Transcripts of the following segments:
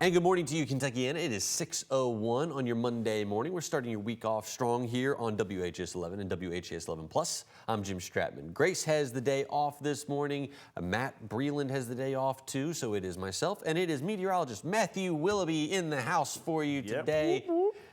And good morning to you, Kentuckiana. It is 6:01 on your Monday morning. We're starting your week off strong here on WHAS11 and WHAS11 Plus. I'm Jim Stratman. Grace has the day off this morning. Matt Breland has the day off too, so it is myself and it is meteorologist Matthew Willoughby in the house for you today.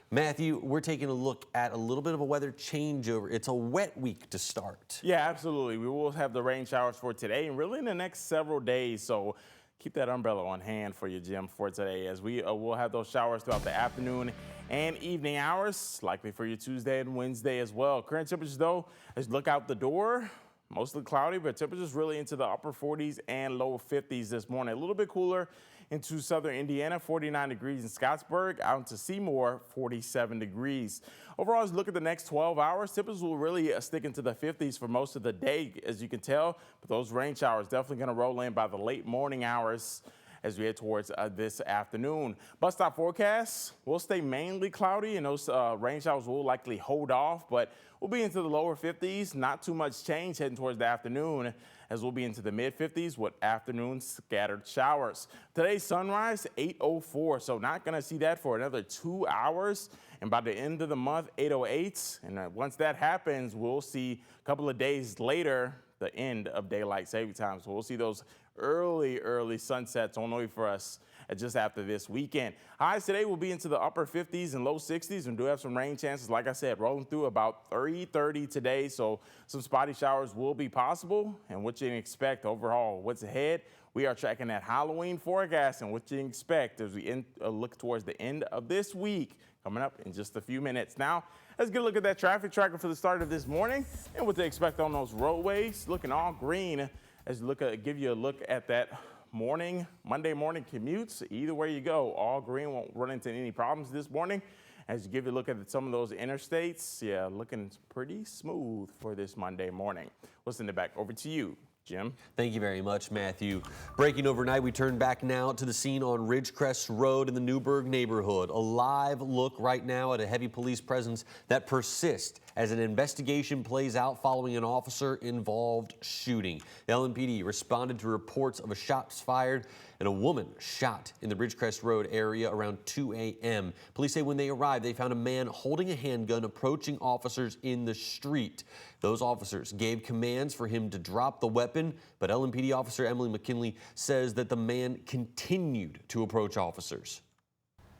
Matthew, we're taking a look at a little bit of a weather changeover. It's a wet week to start. Yeah, absolutely. We will have the rain showers for today and really in the next several days. So keep that umbrella on hand for you, Jim, for today, as we will have those showers throughout the afternoon and evening hours, likely for your Tuesday and Wednesday as well. Current temperatures, though, as you look out the door, mostly cloudy, but temperatures really into the upper 40s and low 50s this morning. A little bit cooler into southern Indiana, 49 degrees in Scottsburg, out into Seymour, 47 degrees. Overall, as you look at the next 12 hours, temperatures will really stick into the 50s for most of the day, as you can tell. But those rain showers definitely going to roll in by the late morning hours as we head towards this afternoon. Bus stop forecasts will stay mainly cloudy, and those rain showers will likely hold off, but we'll be into the lower 50s. Not too much change heading towards the afternoon, as we'll be into the mid 50s with afternoon scattered showers. Today's sunrise, 8:04, so not going to see that for another 2 hours. And by the end of the month, 8:08. And once that happens, we'll see a couple of days later the end of daylight saving time. So we'll see those early sunsets on the way for us just after this weekend. Highs today will be into the upper 50s and low 60s, and do have some rain chances, like I said, rolling through about 3:30 today. So some spotty showers will be possible. And what you can expect overall, what's ahead, we are tracking that Halloween forecast and what you can expect as we look towards the end of this week, coming up in just a few minutes. Now, let's get a look at that traffic tracker for the start of this morning and what to expect on those roadways. Looking all green as you give you a look at that Monday morning commutes. Either way you go, all green, won't run into any problems this morning. As you give you a look at some of those interstates, yeah, looking pretty smooth for this Monday morning. We'll send it back over to you, Jim. Thank you very much, Matthew. Breaking overnight, we turn back now to the scene on Ridgecrest Road in the Newburgh neighborhood. A live look right now at a heavy police presence that persists as an investigation plays out following an officer-involved shooting. The LMPD responded to reports of a shots fired and a woman shot in the Ridgecrest Road area around 2 a.m. Police say when they arrived, they found a man holding a handgun approaching officers in the street. Those officers gave commands for him to drop the weapon, but LMPD officer Emily McKinley says that the man continued to approach officers.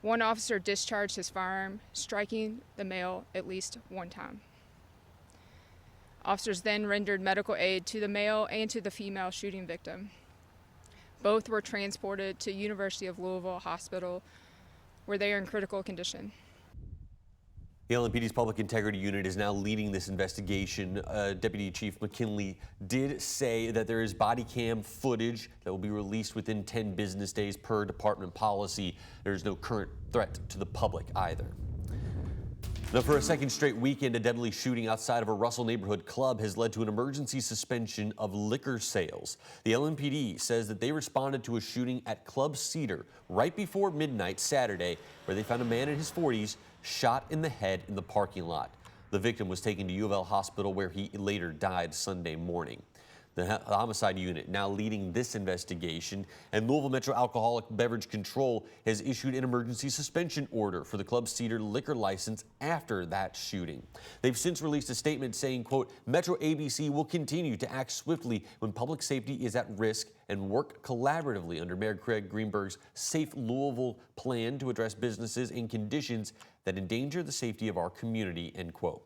One officer discharged his firearm, striking the male at least one time. Officers then rendered medical aid to the male and to the female shooting victim. Both were transported to University of Louisville Hospital, where they are in critical condition. The LMPD's Public Integrity Unit is now leading this investigation. Deputy Chief McKinley did say that there is body cam footage that will be released within 10 business days per department policy. There is no current threat to the public either. Now, for a second straight weekend, a deadly shooting outside of a Russell neighborhood club has led to an emergency suspension of liquor sales. The LMPD says that they responded to a shooting at Club Cedar right before midnight Saturday, where they found a man in his 40s shot in the head in the parking lot. The victim was taken to U of L Hospital, where he later died Sunday morning. The homicide unit now leading this investigation, and Louisville Metro Alcoholic Beverage Control has issued an emergency suspension order for the Club Cedar liquor license after that shooting. They've since released a statement saying, quote, Metro ABC will continue to act swiftly when public safety is at risk and work collaboratively under Mayor Craig Greenberg's Safe Louisville plan to address businesses and conditions that endanger the safety of our community, end quote.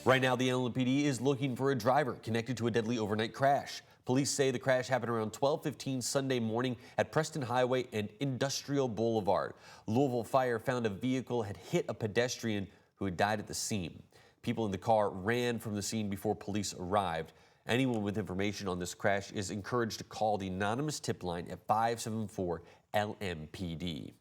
Right now, the LMPD is looking for a driver connected to a deadly overnight crash. Police say the crash happened around 12:15 Sunday morning at Preston Highway and Industrial Boulevard. Louisville Fire found a vehicle had hit a pedestrian who had died at the scene. People in the car ran from the scene before police arrived. Anyone with information on this crash is encouraged to call the anonymous tip line at 574-LMPD.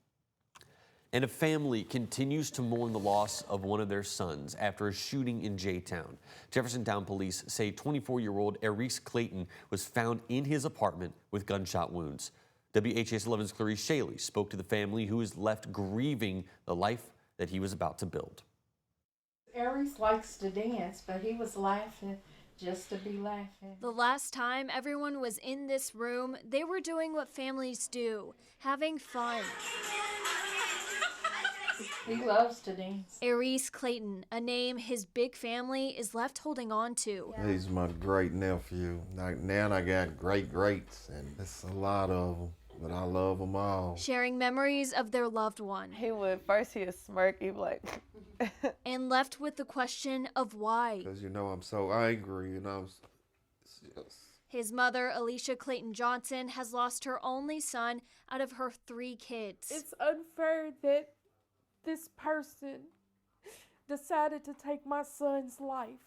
And a family continues to mourn the loss of one of their sons after a shooting in J-Town. Jeffersontown police say 24-year-old Erice Clayton was found in his apartment with gunshot wounds. WHAS11's Clarice Shaley spoke to the family, who is left grieving the life that he was about to build. Erice likes to dance, but he was laughing just to be laughing. The last time everyone was in this room, they were doing what families do, having fun. He loves to dance. Aries Clayton, a name his big family is left holding on to. He's my great nephew. Now I got great greats, and it's a lot of them, but I love them all. Sharing memories of their loved one. He would smirk, he'd be like, And left with the question of why. Because, you know, I'm so angry, and it's just... His mother, Alicia Clayton Johnson, has lost her only son out of her 3 kids. It's unfair that this person decided to take my son's life.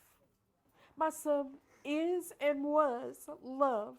My son is and was loved.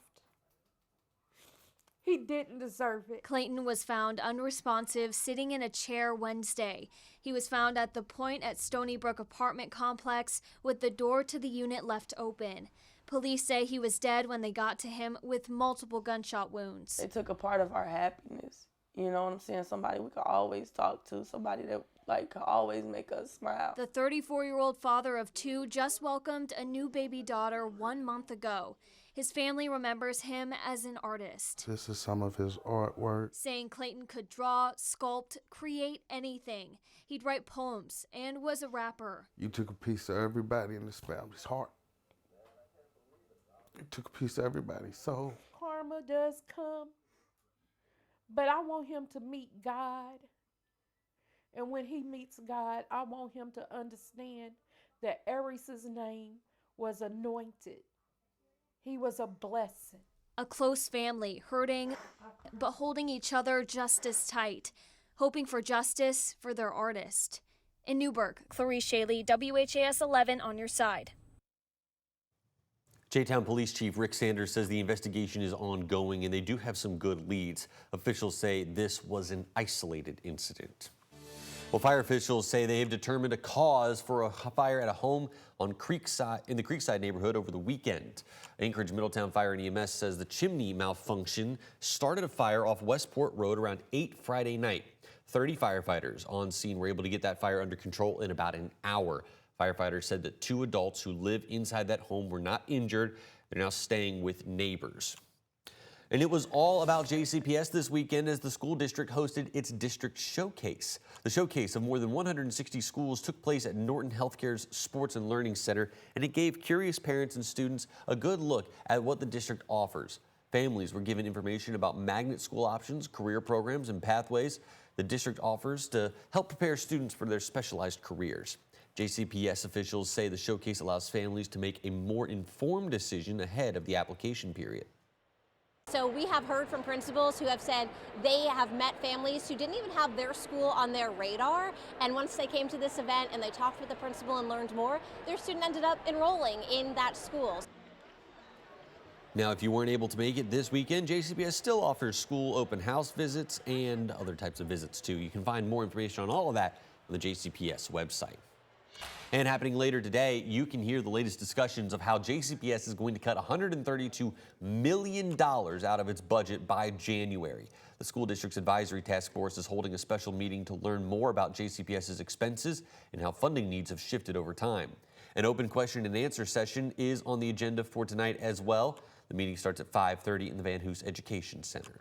He didn't deserve it. Clayton was found unresponsive, sitting in a chair Wednesday. He was found at the Point at Stony Brook apartment complex with the door to the unit left open. Police say he was dead when they got to him with multiple gunshot wounds. they took a part of our happiness. You know what I'm saying? Somebody we could always talk to, somebody that could always make us smile. The 34-year-old father of 2 just welcomed a new baby daughter 1 month ago. His family remembers him as an artist. This is some of his artwork. Saying Clayton could draw, sculpt, create anything. He'd write poems and was a rapper. You took a piece of everybody in this family's heart. You took a piece of everybody's soul. Karma does come, but I want him to meet God. And when he meets God, I want him to understand that Aries' name was anointed. He was a blessing. A close family, hurting, but holding each other just as tight, hoping for justice for their artist. In Newburgh, Clarice Shaley, WHAS11 on your side. J-Town Police Chief Rick Sanders says the investigation is ongoing and they do have some good leads. Officials say this was an isolated incident. Well, fire officials say they have determined a cause for a fire at a home on in the Creekside neighborhood over the weekend. Anchorage Middletown Fire and EMS says the chimney malfunction started a fire off Westport Road around 8 Friday night. 30 firefighters on scene were able to get that fire under control in about an hour. Firefighters said that 2 adults who live inside that home were not injured. They're now staying with neighbors. And it was all about JCPS this weekend as the school district hosted its district showcase. The showcase of more than 160 schools took place at Norton Healthcare's Sports and Learning Center, and it gave curious parents and students a good look at what the district offers. Families were given information about magnet school options, career programs, and pathways the district offers to help prepare students for their specialized careers. JCPS officials say the showcase allows families to make a more informed decision ahead of the application period. So we have heard from principals who have said they have met families who didn't even have their school on their radar, and once they came to this event and they talked with the principal and learned more, their student ended up enrolling in that school. Now, if you weren't able to make it this weekend, JCPS still offers school open house visits and other types of visits too. You can find more information on all of that on the JCPS website. And happening later today, you can hear the latest discussions of how JCPS is going to cut $132 million out of its budget by January. The school district's advisory task force is holding a special meeting to learn more about JCPS's expenses and how funding needs have shifted over time. An open question and answer session is on the agenda for tonight as well. The meeting starts at 5:30 in the Van Hoos Education Center.